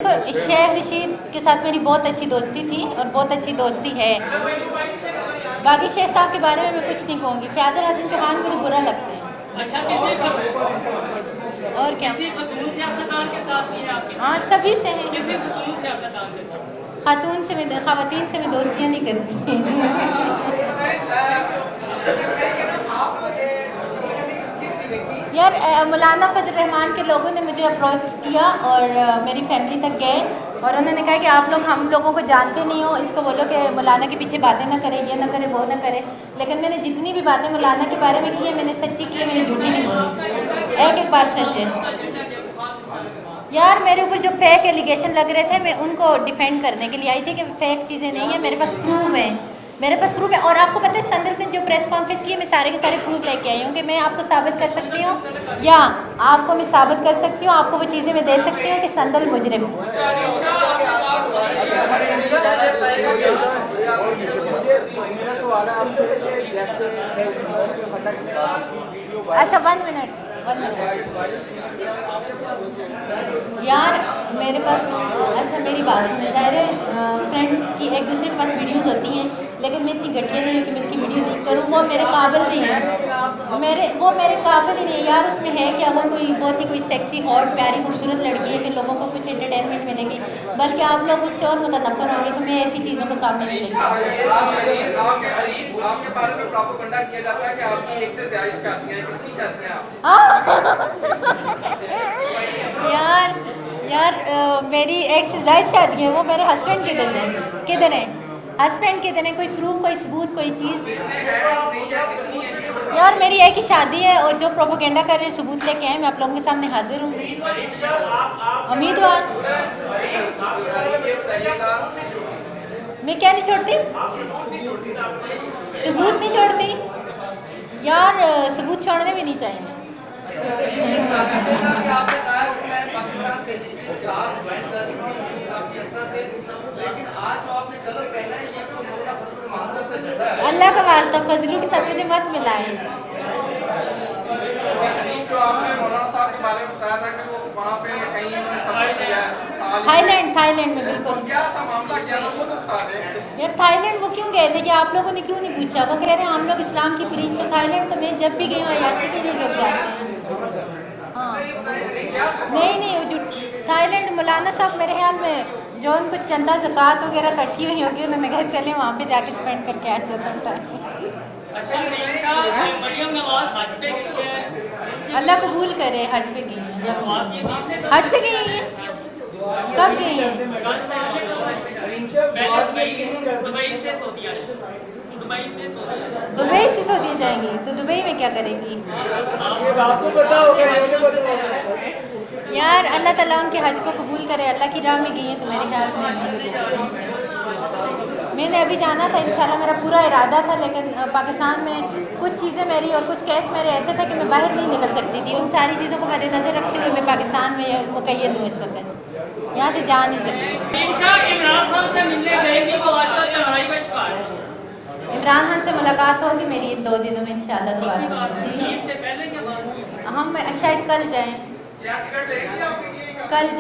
शेख रशीद के साथ मेरी बहुत अच्छी दोस्ती थी और बहुत अच्छी दोस्ती है। बाकी शेख साहब के बारे में मैं कुछ नहीं कहूँगी। फयाजुल हसन चौहान मुझे बुरा लगता है। अच्छा, और क्या सियासतदान के साथ भी है आपकी? हाँ, सभी से हैं। किसी सियासतदान के साथ? खवातीन से मैं दोस्तियाँ नहीं करती। यार, मौलाना फजल रहमान के लोगों ने मुझे अप्रोच किया और मेरी फैमिली तक गए और उन्होंने कहा कि आप लोग हम लोगों को जानते नहीं हो, इसको बोलो कि मौलाना के पीछे बातें ना करें, ये ना करें, वो ना करें। लेकिन मैंने जितनी भी बातें मौलाना के बारे में की है, मैंने सच्ची की है, मैंने झूठी नहीं बोली। एक एक बात सच है। यार, मेरे ऊपर जो फेक एलिगेशन लग रहे थे, मैं उनको डिफेंड करने के लिए आई थी कि फेक चीज़ें नहीं है, मेरे पास प्रूफ है। और आपको पता है, संदल ने जो प्रेस कॉन्फ्रेंस की है, मैं सारे के सारे प्रूफ लेके आई हूँ कि मैं आपको साबित कर सकती हूँ या आपको मैं साबित कर सकती हूँ, आपको वो चीज़ें मैं दे सकती हूँ कि संदल मुजरिम है। अच्छा, 1 मिनट यार, मेरे पास अच्छा मेरी बात सुनिए। सारे फ्रेंड की एक दूसरे के पास वीडियोस होती हैं, लेकिन मैं इतनी घटिया नहीं हूँ कि मैं उसकी वीडियो नहीं करूँ। वो मेरे काबिल नहीं है, वो मेरे काबिल ही नहीं है। यार, उसमें है क्या, वो कोई बहुत ही कोई सेक्सी हॉट प्यारी खूबसूरत लड़की है कि लोगों को कुछ एंटरटेनमेंट मिलेगी, बल्कि आप लोग उससे और मुतनफ़र होंगे। तो मैं ऐसी चीज़ों को सामने नहीं लेंगे। आपके बारे में प्रोपेगेंडा किया जाता है कि आपकी एक से ज्यादा शादियां हैं। कितनी शादियां? यार, मेरी एक से ज्यादा शादी है। वो मेरे हस्बैंड किधर है? हस्बैंड किधर है? कोई प्रूफ, कोई सबूत, कोई चीज? यार, मेरी एक ही शादी है और जो प्रोपेगेंडा कर रहे हैं सबूत लेके आए, मैं आप लोगों के सामने हाजिर हूँ। उम्मीदवार मैं क्या नहीं छोड़ती? सबूत नहीं छोड़ती। यार, सबूत छोड़ने भी नहीं चाहिए। अल्लाह का वास्ता, फजलू के साथ मुझे मत मिलाएं। थाईलैंड में बिल्कुल। क्या था मामला, क्या था वो तो बता दें। यार, थाईलैंड वो क्यों गए थे कि आप लोगों ने क्यों नहीं पूछा? वो कह रहे हैं हम लोग इस्लाम की प्रीच में थाईलैंड, तो मैं जब भी गई हूँ अयासी के लिए लोग जाते हैं। हाँ, नहीं, वो जो थाईलैंड मौलाना साहब मेरे ख्याल में जो उनको चंदा ज़कात वगैरह इकट्ठी हुई होगी, उन्होंने कहा चले वहाँ पे जाके स्पेंड करके आ जाता है। मरियम नवाज हज पे गई है। अल्लाह कबूल करे। हज पे गई है। हज पे गई है? कब गई है? दुबई से सऊदी जाएंगी, तो दुबई में क्या करेंगी? आपको पता होगा। यार, अल्लाह ताला उनके हज को कबूल करे। अल्लाह की राह में गई है तो मेरे ख्याल में मैंने अभी जाना था, इंशाल्लाह मेरा पूरा इरादा था, लेकिन पाकिस्तान में कुछ चीज़ें मेरी और कुछ केस मेरे ऐसे थे कि मैं बाहर नहीं निकल सकती थी। उन सारी चीज़ों को मद्देनजर रखते हुए मैं पाकिस्तान में मुकैद हूँ इस वक्त, यहाँ से जा नहीं सकती। इमरान खान से मिलने गए कि वो आजकल लड़ाई का शिकार है? इमरान खान से मुलाकात होगी मेरी इन 2 दिनों में इंशाल्लाह दोबारा। जी, से पहले क्या बात? हम शायद कल जाएं। क्या टिकट लेगी आपकी? कल